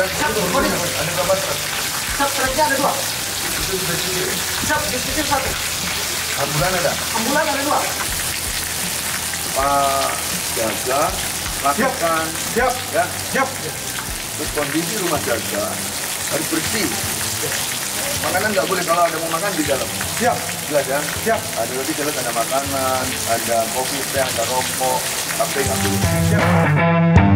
ada berapa truk? Truknya ada 2. Itu bus kecil. Bus kecil 1. Ambulan ada? Ambulan ada 2. Pak Jaga lakukan. Siap. Ya. Siap. Terus kondisi rumah Jaga harus bersih. Makanan nggak boleh, kalau ada mau makan di dalam. Siap. Jelas ya? Siap. Ada tadi jelas ada makanan, ada kopi, teh, ada rokok, HP nggak boleh. Siap.